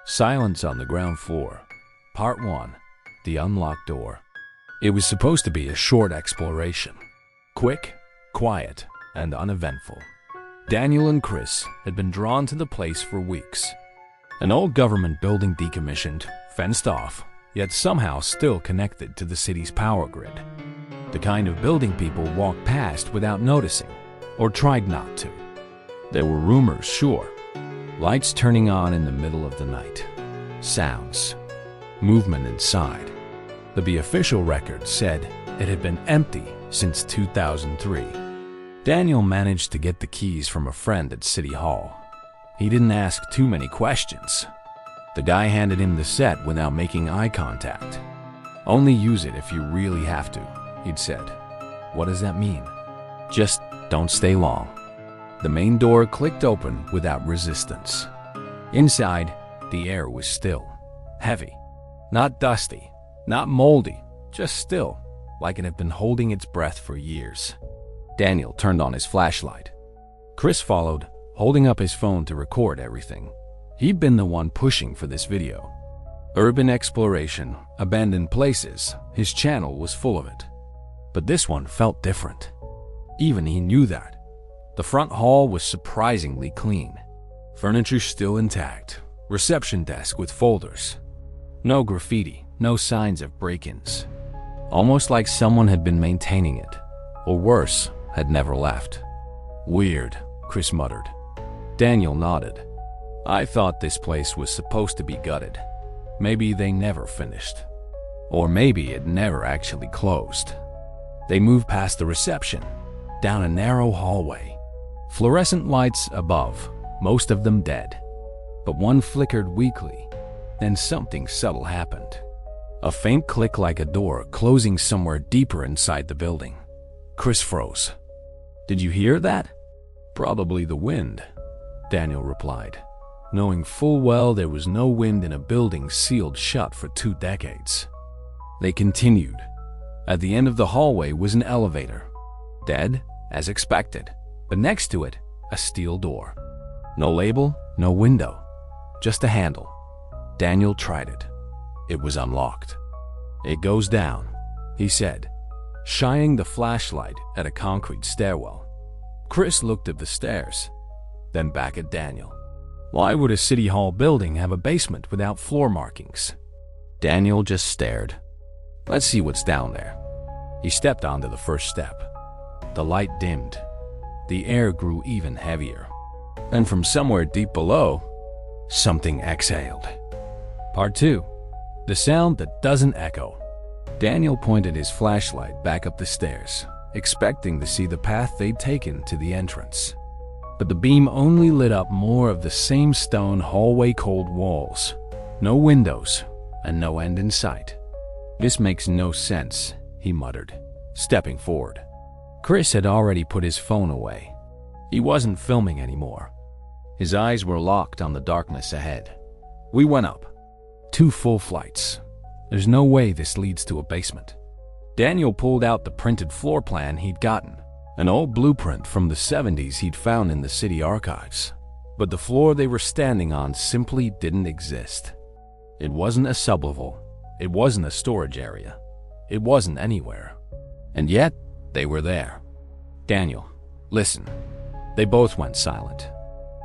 Silence on the ground floor. Part 1. The Unlocked Door. It was supposed to be a short exploration. Quick, quiet, and uneventful. Daniel and Chris had been drawn to the place for weeks. An old government building decommissioned, fenced off, yet somehow still connected to the city's power grid. The kind of building people walked past without noticing, or tried not to. There were rumors, sure. Lights turning on in the middle of the night. Sounds. Movement inside. But the official record said it had been empty since 2003. Daniel managed to get the keys from a friend at City Hall. He didn't ask too many questions. The guy handed him the set without making eye contact. "Only use it if you really have to," he'd said. What does that mean? Just don't stay long. The main door clicked open without resistance. Inside, the air was still, heavy. Not dusty, not moldy, just still, like it had been holding its breath for years. Daniel turned on his flashlight. Chris followed, holding up his phone to record everything. He'd been the one pushing for this video. Urban exploration, abandoned places, his channel was full of it. But this one felt different. Even he knew that. The front hall was surprisingly clean. Furniture still intact. Reception desk with folders. No graffiti, no signs of break-ins. Almost like someone had been maintaining it, or worse, had never left. "Weird," Chris muttered. Daniel nodded. "I thought this place was supposed to be gutted. Maybe they never finished. Or maybe it never actually closed." They moved past the reception, down a narrow hallway. Fluorescent lights above, most of them dead. But one flickered weakly. Then something subtle happened. A faint click like a door closing somewhere deeper inside the building. Chris froze. "Did you hear that?" "Probably the wind," Daniel replied, knowing full well there was no wind in a building sealed shut for 2 decades. They continued. At the end of the hallway was an elevator. Dead, as expected, but next to it, a steel door. No label, no window, just a handle. Daniel tried it. It was unlocked. "It goes down," he said, shining the flashlight at a concrete stairwell. Chris looked at the stairs, then back at Daniel. Why would a City Hall building have a basement without floor markings? Daniel just stared. "Let's see what's down there." He stepped onto the first step. The light dimmed. The air grew even heavier. And from somewhere deep below, something exhaled. Part 2. The sound that doesn't echo. Daniel pointed his flashlight back up the stairs, expecting to see the path they'd taken to the entrance. But the beam only lit up more of the same stone hallway cold walls. No windows, and no end in sight. "This makes no sense," he muttered, stepping forward. Chris had already put his phone away. He wasn't filming anymore. His eyes were locked on the darkness ahead. We went up. 2 full flights. There's no way this leads to a basement. Daniel pulled out the printed floor plan he'd gotten, an old blueprint from the 70s he'd found in the city archives. But the floor they were standing on simply didn't exist. It wasn't a sublevel. It wasn't a storage area. It wasn't anywhere. And yet, they were there. "Daniel, listen." They both went silent.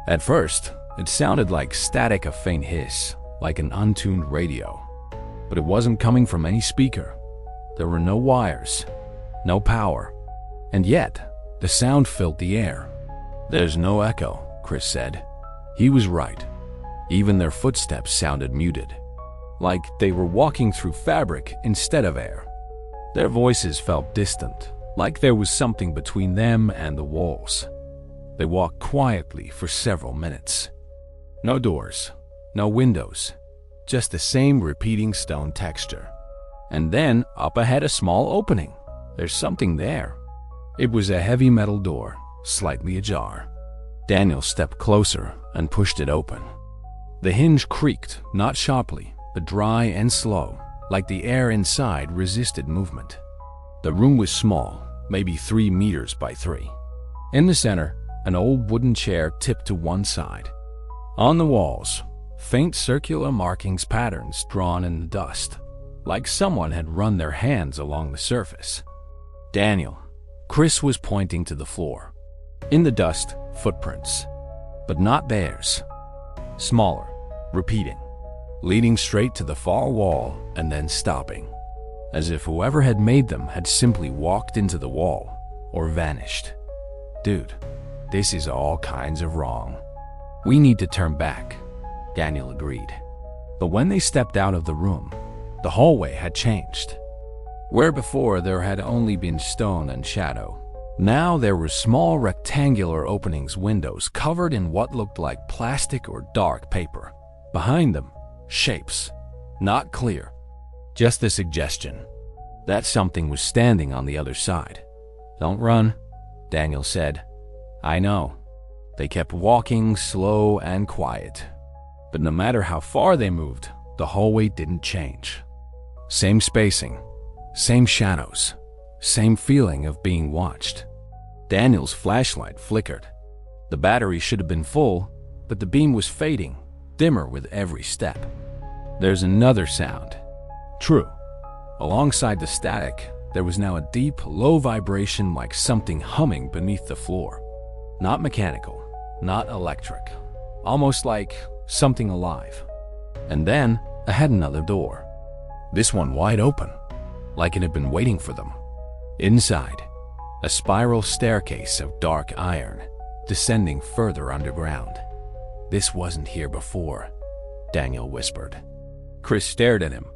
At first, it sounded like static, a faint hiss, like an untuned radio. But it wasn't coming from any speaker. There were no wires, no power. And yet, the sound filled the air. "There's no echo," Chris said. He was right. Even their footsteps sounded muted, like they were walking through fabric instead of air. Their voices felt distant, like there was something between them and the walls. They walked quietly for several minutes. No doors, no windows, just the same repeating stone texture. And then, up ahead, a small opening. There's something there. It was a heavy metal door, slightly ajar. Daniel stepped closer and pushed it open. The hinge creaked, not sharply, but dry and slow, like the air inside resisted movement. The room was small, maybe 3 meters by 3. In the center, an old wooden chair tipped to one side. On the walls, faint circular markings patterns drawn in the dust, like someone had run their hands along the surface. Daniel. Chris was pointing to the floor. In the dust, footprints. But not theirs. Smaller, repeating, leading straight to the far wall and then stopping, as if whoever had made them had simply walked into the wall or vanished. Dude, this is all kinds of wrong. We need to turn back, Daniel agreed. But when they stepped out of the room, the hallway had changed. Where before there had only been stone and shadow, now there were small rectangular openings, windows covered in what looked like plastic or dark paper. Behind them, shapes, not clear, just a suggestion that something was standing on the other side. Don't run, Daniel said. I know. They kept walking, slow and quiet. But no matter how far they moved, the hallway didn't change. Same spacing, same shadows, same feeling of being watched. Daniel's flashlight flickered. The battery should have been full, but the beam was fading, dimmer with every step. There's another sound. True. Alongside the static, there was now a deep, low vibration like something humming beneath the floor. Not mechanical, not electric, almost like something alive. And then, ahead another door. This one wide open, like it had been waiting for them. Inside, a spiral staircase of dark iron, descending further underground. This wasn't here before, Daniel whispered. Chris stared at him.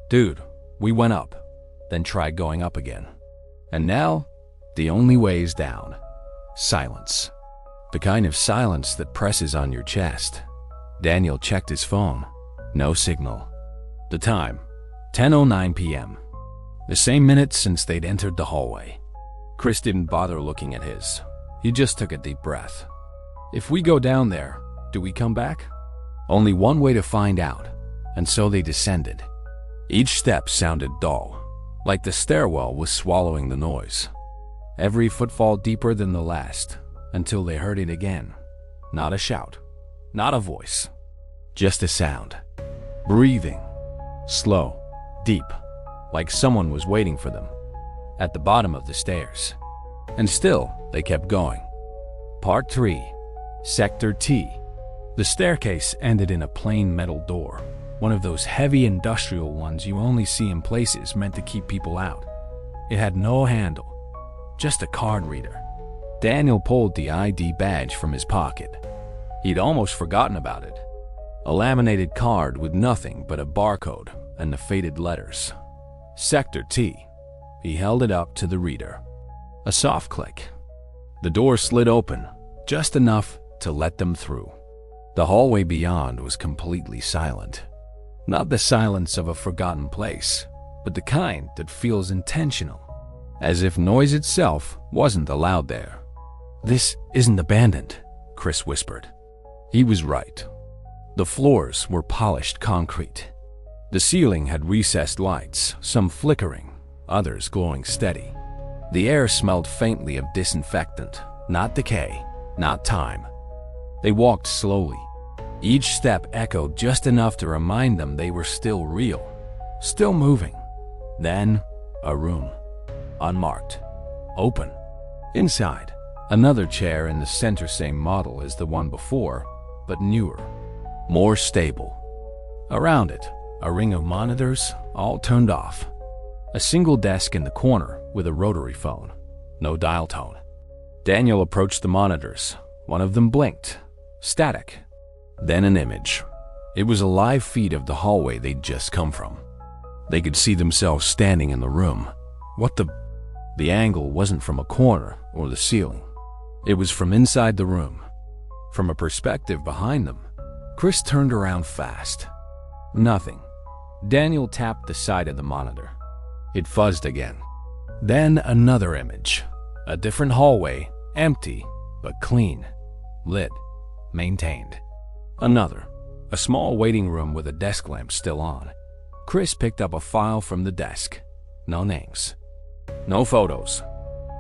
Dude, we went up, then tried going up again. And now, the only way is down. Silence. The kind of silence that presses on your chest. Daniel checked his phone. No signal. The time, 10:09 p.m. The same minute since they'd entered the hallway. Chris didn't bother looking at his. He just took a deep breath. If we go down there, do we come back? Only one way to find out, and so they descended. Each step sounded dull, like the stairwell was swallowing the noise. Every footfall deeper than the last, until they heard it again. Not a shout, not a voice, just a sound. Breathing, slow, deep, like someone was waiting for them. At the bottom of the stairs. And still, they kept going. Part 3. Sector T. The staircase ended in a plain metal door, one of those heavy industrial ones you only see in places meant to keep people out. It had no handle, just a card reader. Daniel pulled the ID badge from his pocket. He'd almost forgotten about it. A laminated card with nothing but a barcode and the faded letters. Sector T. He held it up to the reader. A soft click. The door slid open, just enough to let them through. The hallway beyond was completely silent. Not the silence of a forgotten place, but the kind that feels intentional, as if noise itself wasn't allowed there. This isn't abandoned, Chris whispered. He was right. The floors were polished concrete. The ceiling had recessed lights, some flickering, others glowing steady. The air smelled faintly of disinfectant, not decay, not time. They walked slowly. Each step echoed just enough to remind them they were still real, still moving. Then, a room. Unmarked. Open. Inside, another chair in the center, same model as the one before, but newer. More stable. Around it, a ring of monitors, all turned off. A single desk in the corner with a rotary phone. No dial tone. Daniel approached the monitors. One of them blinked. Static. Then an image. It was a live feed of the hallway they'd just come from. They could see themselves standing in the room. What the... The angle wasn't from a corner or the ceiling. It was from inside the room. From a perspective behind them. Chris turned around fast. Nothing. Daniel tapped the side of the monitor. It fuzzed again. Then another image. A different hallway, empty, but clean. Lit. Maintained. Another. A small waiting room with a desk lamp still on. Chris picked up a file from the desk. No names. No photos.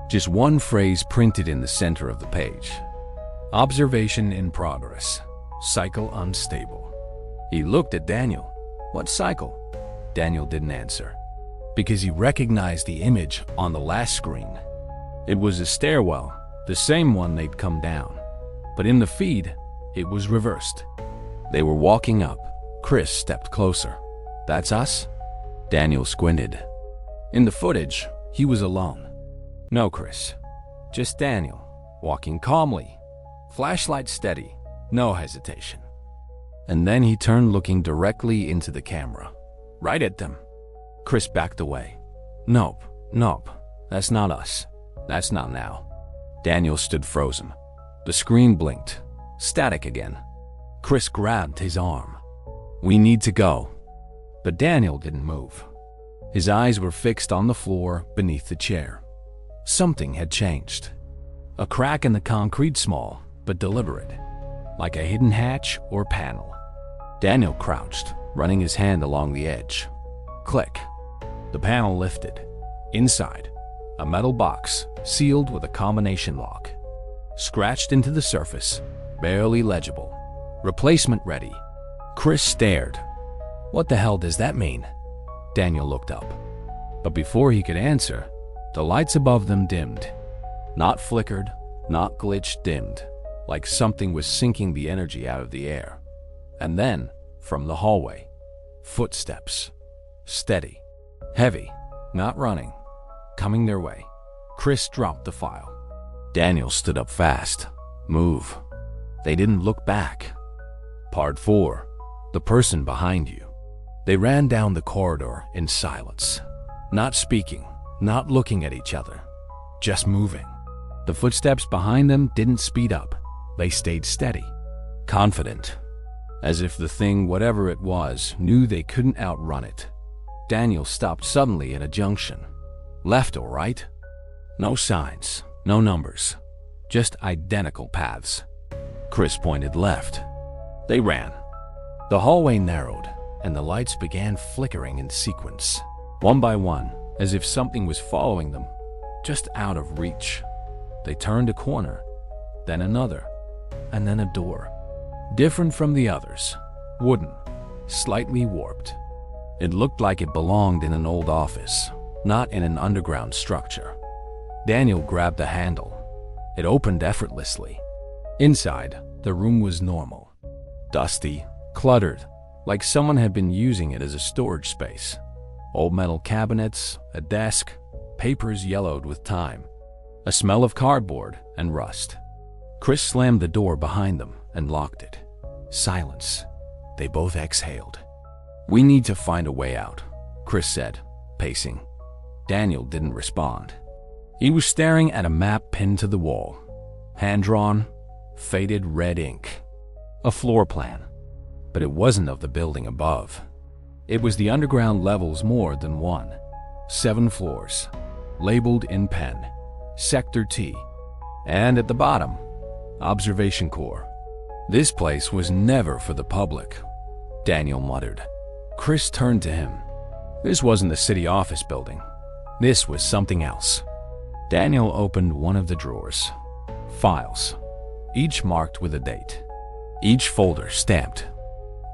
Just one phrase printed in the center of the page. Observation in progress. Cycle unstable. He looked at Daniel. "What cycle?" Daniel didn't answer, because he recognized the image on the last screen. It was a stairwell, the same one they'd come down. But in the feed, it was reversed. They were walking up. Chris stepped closer. "That's us?" Daniel squinted. In the footage, he was alone. "No, Chris. Just Daniel, walking calmly. Flashlight steady, no hesitation." And then he turned, looking directly into the camera. Right at them. Chris backed away. Nope, that's not us. That's not now." Daniel stood frozen. The screen blinked. Static again. Chris grabbed his arm. "We need to go." But Daniel didn't move. His eyes were fixed on the floor beneath the chair. Something had changed. A crack in the concrete, small but deliberate, like a hidden hatch or panel. Daniel crouched, running his hand along the edge. Click. The panel lifted. Inside, a metal box sealed with a combination lock. Scratched into the surface, barely legible. "Replacement ready." Chris stared. "What the hell does that mean?" Daniel looked up. But before he could answer, the lights above them dimmed. Not flickered, not glitched, dimmed, like something was sinking the energy out of the air. And then, from the hallway, footsteps. Steady, heavy, not running, coming their way. Chris dropped the file. Daniel stood up fast. "Move." They didn't look back. Part 4. The person behind you. They ran down the corridor in silence. Not speaking, not looking at each other, just moving. The footsteps behind them didn't speed up. They stayed steady, confident, as if the thing, whatever it was, knew they couldn't outrun it. Daniel stopped suddenly at a junction. Left or right? No signs, no numbers, just identical paths. Chris pointed left. They ran. The hallway narrowed, and the lights began flickering in sequence, one by one, as if something was following them, just out of reach. They turned a corner, then another, and then a door. Different from the others, wooden, slightly warped. It looked like it belonged in an old office, not in an underground structure. Daniel grabbed the handle. It opened effortlessly. Inside, the room was normal. Dusty, cluttered, like someone had been using it as a storage space. Old metal cabinets, a desk, papers yellowed with time. A smell of cardboard and rust. Chris slammed the door behind them and locked it. Silence. They both exhaled. "We need to find a way out," Chris said, pacing. Daniel didn't respond. He was staring at a map pinned to the wall. Hand-drawn, faded red ink. A floor plan. But it wasn't of the building above. It was the underground levels, more than one. 7 floors, labeled in pen. Sector T. And at the bottom, Observation Core. This place was never for the public, Daniel muttered. Chris turned to him. This wasn't the city office building. This was something else. Daniel opened one of the drawers. Files, each marked with a date. Each folder stamped.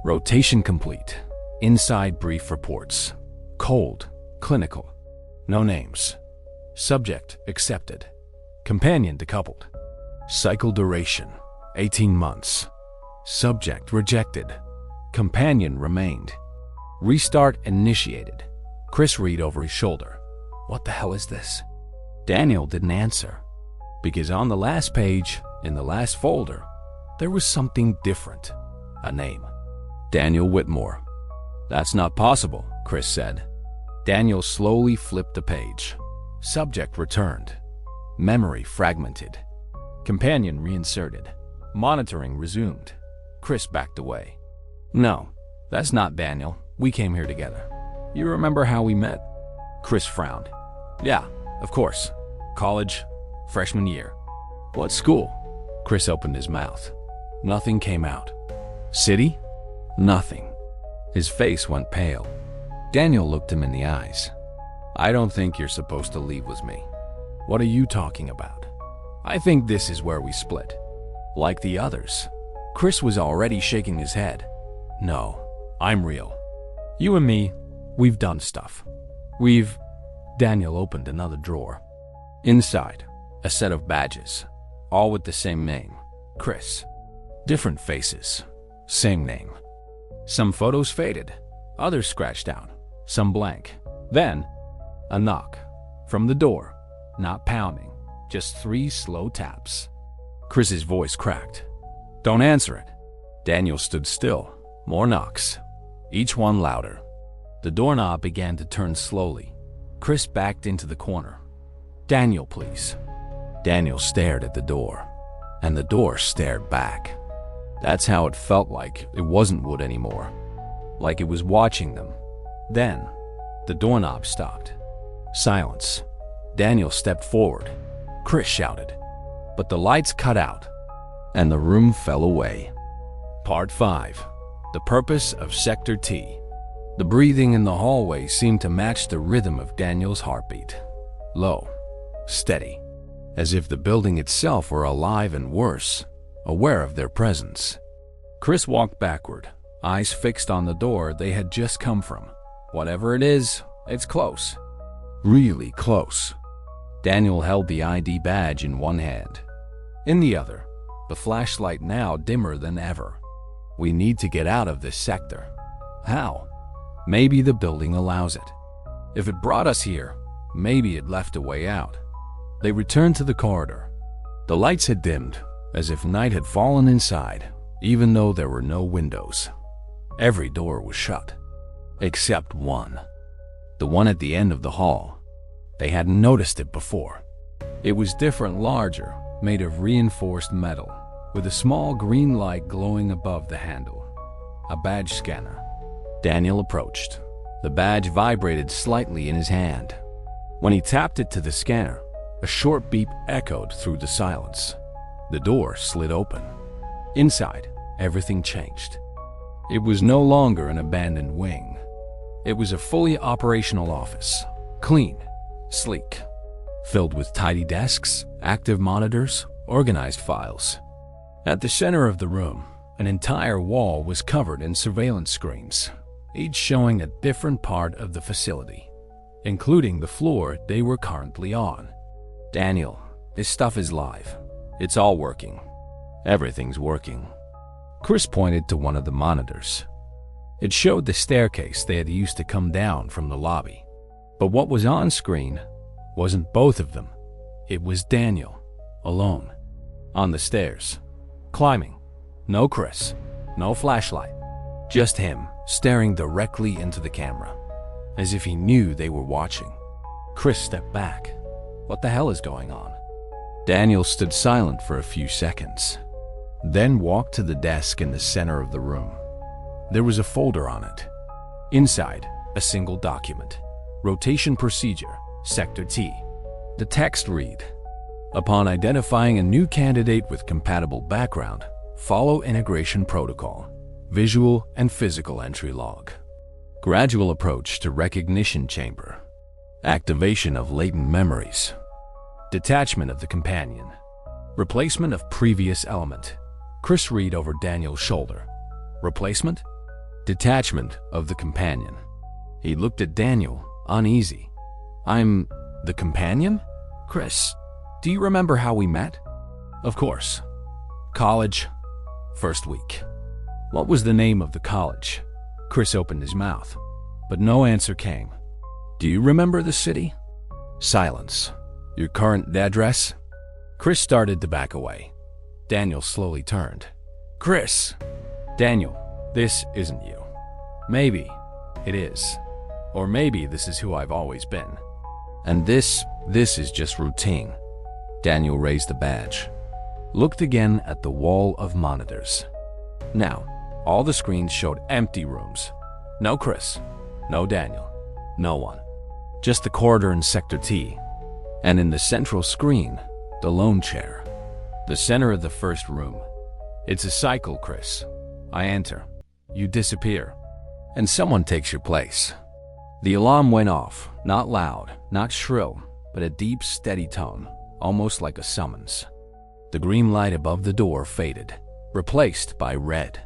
Rotation complete. Inside brief reports. Cold, clinical. No names. Subject accepted. Companion decoupled. Cycle duration 18 months. Subject rejected. Companion remained. Restart initiated. Chris read over his shoulder. What the hell is this? Daniel didn't answer, because on the last page, in the last folder, there was something different. A name. Daniel Whitmore. That's not possible, Chris said. Daniel slowly flipped the page. Subject returned. Memory fragmented. Companion reinserted. Monitoring resumed. Chris backed away. No, that's not Daniel. We came here together. You remember how we met? Chris frowned. Yeah, of course. College, freshman year. What school? Chris opened his mouth. Nothing came out. City? Nothing. His face went pale. Daniel looked him in the eyes. I don't think you're supposed to leave with me. What are you talking about? I think this is where we split. Like the others. Chris was already shaking his head. No, I'm real. You and me, we've done stuff. Daniel opened another drawer. Inside, a set of badges, all with the same name, Chris. Different faces, same name. Some photos faded, others scratched out, some blank. Then, a knock. From the door, not pounding, just 3 slow taps. Chris's voice cracked. Don't answer it. Daniel stood still. More knocks, each one louder. The doorknob began to turn slowly. Chris backed into the corner. Daniel, please. Daniel stared at the door, and the door stared back. That's how it felt like it wasn't wood anymore, like it was watching them. Then, the doorknob stopped. Silence. Daniel stepped forward. Chris shouted. But the lights cut out, and the room fell away. Part 5. The Purpose of Sector T. The breathing in the hallway seemed to match the rhythm of Daniel's heartbeat. Low, steady, as if the building itself were alive and worse, aware of their presence. Chris walked backward, eyes fixed on the door they had just come from. Whatever it is, it's close. Really close. Daniel held the ID badge in one hand. In the other, the flashlight now dimmer than ever. We need to get out of this sector. How? Maybe the building allows it. If it brought us here, maybe it left a way out. They returned to the corridor. The lights had dimmed, as if night had fallen inside, even though there were no windows. Every door was shut, except one. The one at the end of the hall. They hadn't noticed it before. It was different, larger, made of reinforced metal, with a small green light glowing above the handle. A badge scanner. Daniel approached. The badge vibrated slightly in his hand. When he tapped it to the scanner, a short beep echoed through the silence. The door slid open. Inside, everything changed. It was no longer an abandoned wing. It was a fully operational office, clean, sleek, filled with tidy desks, active monitors, organized files. At the center of the room, an entire wall was covered in surveillance screens, each showing a different part of the facility, including the floor they were currently on. Daniel, this stuff is live. It's all working. Everything's working. Chris pointed to one of the monitors. It showed the staircase they had used to come down from the lobby. But what was on screen wasn't both of them. It was Daniel, alone, on the stairs, climbing. No Chris, no flashlight. Just him, staring directly into the camera, as if he knew they were watching. Chris stepped back. What the hell is going on? Daniel stood silent for a few seconds, then walked to the desk in the center of the room. There was a folder on it. Inside, a single document. Rotation Procedure, Sector T. The text read, upon identifying a new candidate with compatible background, follow integration protocol, visual and physical entry log. Gradual approach to recognition chamber. Activation of latent memories. Detachment of the companion. Replacement of previous element. Chris read over Daniel's shoulder. Replacement? Detachment of the companion. He looked at Daniel, uneasy. I'm the companion? Chris, do you remember how we met? Of course. College. First week. What was the name of the college? Chris opened his mouth, but no answer came. Do you remember the city? Silence. Your current address? Chris started to back away. Daniel slowly turned. Chris! Daniel, this isn't you. Maybe it is. Or maybe this is who I've always been. And this is just routine. Daniel raised the badge. Looked again at the wall of monitors. Now, all the screens showed empty rooms. No Chris. No Daniel. No one. Just the corridor in Sector T. And in the central screen, the lone chair. The center of the first room. It's a cycle, Chris. I enter. You disappear. And someone takes your place. The alarm went off, not loud, not shrill, but a deep, steady tone, almost like a summons. The green light above the door faded, replaced by red.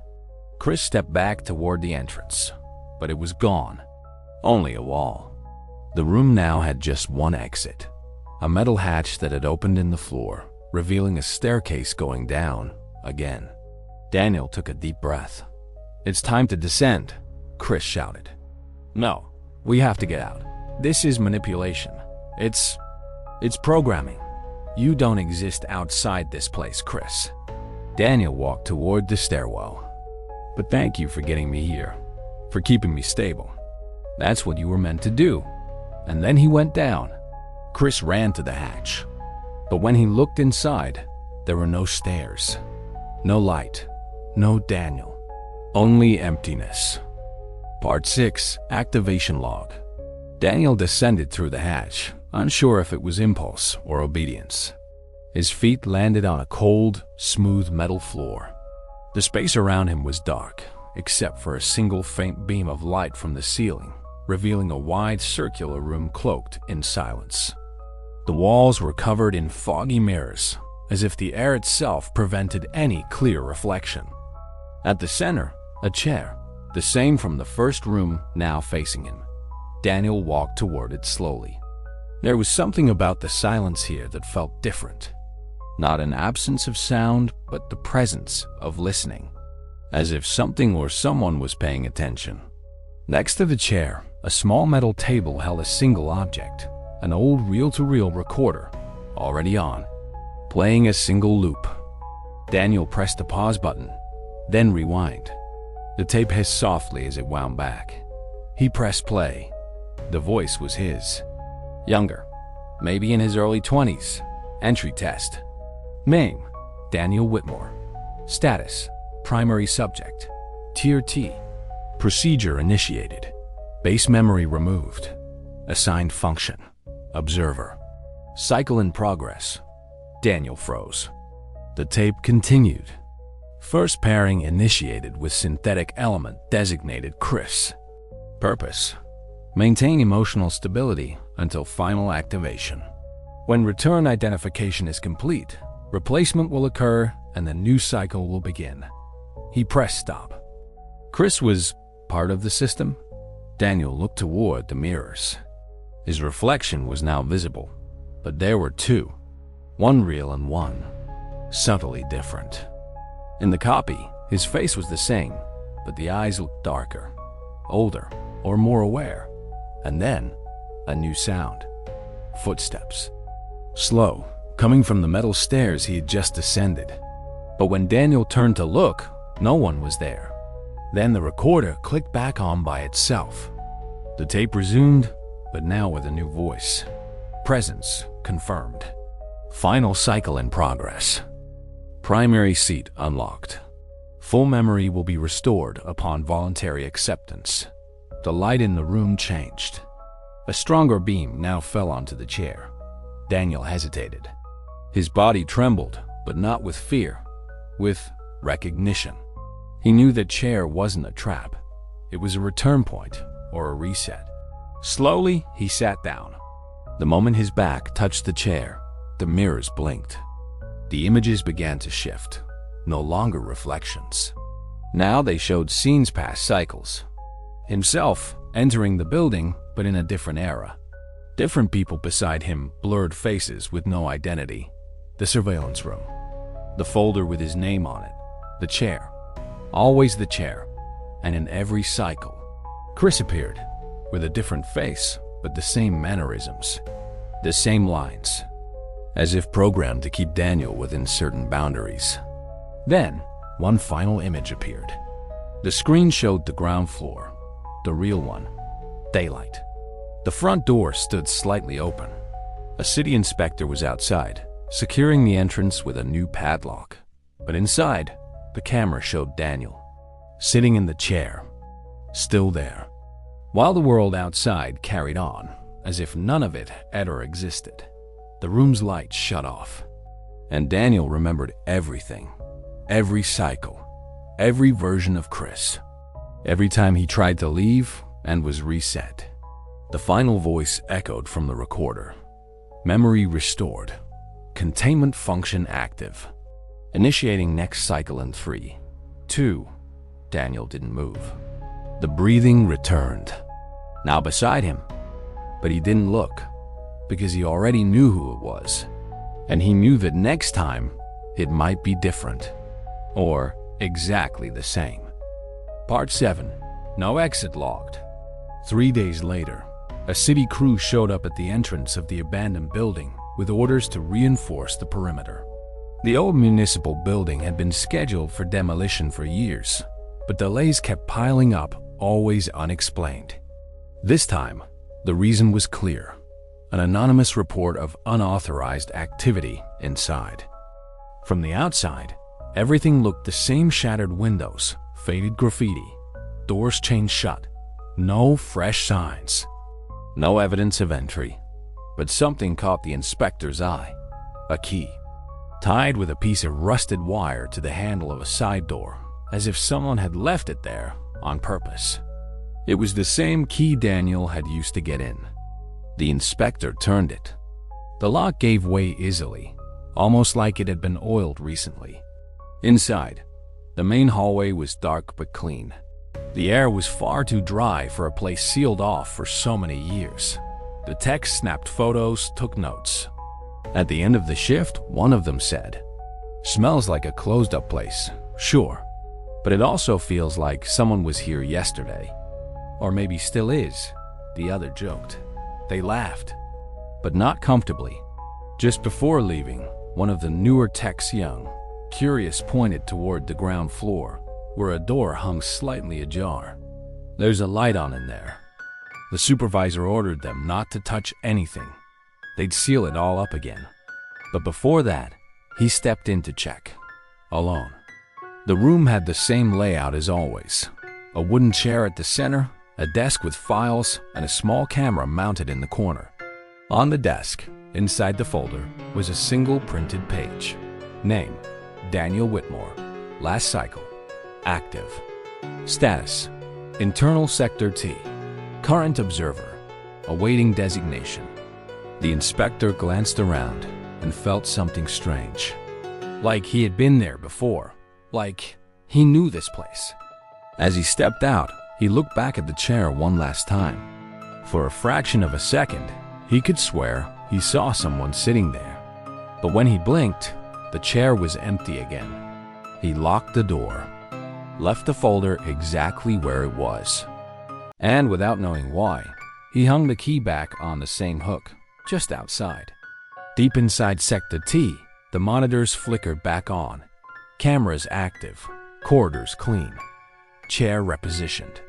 Chris stepped back toward the entrance, but it was gone. Only a wall. The room now had just one exit, a metal hatch that had opened in the floor, revealing a staircase going down again. Daniel took a deep breath. "It's time to descend," Chris shouted. "No, we have to get out. This is manipulation. It's programming. You don't exist outside this place, Chris." Daniel walked toward the stairwell. "But thank you for getting me here, for keeping me stable. That's what you were meant to do." And then he went down. Chris ran to the hatch. But when he looked inside, there were no stairs, no light, no Daniel, only emptiness. Part 6, Activation Log. Daniel descended through the hatch, unsure if it was impulse or obedience. His feet landed on a cold, smooth metal floor. The space around him was dark, except for a single faint beam of light from the ceiling, revealing a wide circular room cloaked in silence. The walls were covered in foggy mirrors, as if the air itself prevented any clear reflection. At the center, a chair, the same from the first room, now facing him. Daniel walked toward it slowly. There was something about the silence here that felt different. Not an absence of sound, but the presence of listening, as if something or someone was paying attention. Next to the chair, a small metal table held a single object, an old reel-to-reel recorder, already on, playing a single loop. Daniel pressed the pause button, then rewind. The tape hissed softly as it wound back. He pressed play. The voice was his. Younger, maybe in his early 20s. Entry test. Name, Daniel Whitmore. Status, primary subject. Tier T. Procedure initiated. Base memory removed. Assigned function. Observer. Cycle in progress. Daniel froze. The tape continued. First pairing initiated with synthetic element designated Chris. Purpose: maintain emotional stability until final activation. When return identification is complete, replacement will occur and the new cycle will begin. He pressed stop. Chris was part of the system. Daniel looked toward the mirrors. His reflection was now visible, but there were two, one real and one subtly different. In the copy, his face was the same, but the eyes looked darker, older, or more aware. And then, a new sound. Footsteps. Slow, coming from the metal stairs he had just ascended. But when Daniel turned to look, no one was there. Then the recorder clicked back on by itself. The tape resumed, but now with a new voice. Presence confirmed. Final cycle in progress. Primary seat unlocked. Full memory will be restored upon voluntary acceptance. The light in the room changed. A stronger beam now fell onto the chair. Daniel hesitated. His body trembled, but not with fear, with recognition. He knew the chair wasn't a trap. It was a return point or a reset. Slowly, he sat down. The moment his back touched the chair, the mirrors blinked. The images began to shift, no longer reflections. Now they showed scenes past cycles. Himself entering the building, but in a different era. Different people beside him, blurred faces with no identity. The surveillance room. The folder with his name on it. The chair. Always the chair. And in every cycle, Chris appeared, with a different face, but the same mannerisms. The same lines. As if programmed to keep Daniel within certain boundaries. Then, one final image appeared. The screen showed the ground floor. The real one. Daylight. The front door stood slightly open. A city inspector was outside, securing the entrance with a new padlock. But inside, the camera showed Daniel, sitting in the chair, still there, while the world outside carried on, as if none of it ever existed. The room's lights shut off, and Daniel remembered everything, every cycle, every version of Chris. Every time he tried to leave and was reset. The final voice echoed from the recorder. Memory restored. Containment function active. Initiating next cycle in 3, 2, Daniel didn't move. The breathing returned, now beside him. But he didn't look, because he already knew who it was. And he knew that next time, it might be different. Or exactly the same. Part 7. No exit logged. 3 days later, a city crew showed up at the entrance of the abandoned building with orders to reinforce the perimeter. The old municipal building had been scheduled for demolition for years, but delays kept piling up, always unexplained. This time, the reason was clear: an anonymous report of unauthorized activity inside. From the outside, everything looked the same: shattered windows, faded graffiti, doors chained shut, no fresh signs, no evidence of entry. But something caught the inspector's eye: a key, tied with a piece of rusted wire to the handle of a side door, as if someone had left it there on purpose. It was the same key Daniel had used to get in. The inspector turned it. The lock gave way easily, almost like it had been oiled recently. Inside, the main hallway was dark but clean. The air was far too dry for a place sealed off for so many years. The techs snapped photos, took notes. At the end of the shift, one of them said, "Smells like a closed-up place, sure, but it also feels like someone was here yesterday. Or maybe still is," the other joked. They laughed, but not comfortably. Just before leaving, one of the newer techs, young, curious, pointed toward the ground floor, where a door hung slightly ajar. "There's a light on in there." The supervisor ordered them not to touch anything. They'd seal it all up again. But before that, he stepped in to check, alone. The room had the same layout as always: a wooden chair at the center, a desk with files, and a small camera mounted in the corner. On the desk, inside the folder, was a single printed page. Name: Daniel Whitmore. Last cycle: active. Status: Internal Sector T. Current observer. Awaiting designation. The inspector glanced around and felt something strange. Like he had been there before. Like he knew this place. As he stepped out, he looked back at the chair one last time. For a fraction of a second, he could swear he saw someone sitting there. But when he blinked, the chair was empty again. He locked the door, left the folder exactly where it was. And without knowing why, he hung the key back on the same hook, just outside. Deep inside Sector T, the monitors flickered back on. Cameras active, corridors clean, chair repositioned.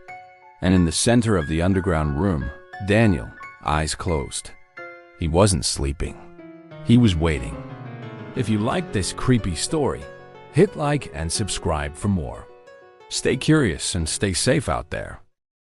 And in the center of the underground room, Daniel, eyes closed. He wasn't sleeping. He was waiting. If you liked this creepy story, hit like and subscribe for more. Stay curious and stay safe out there.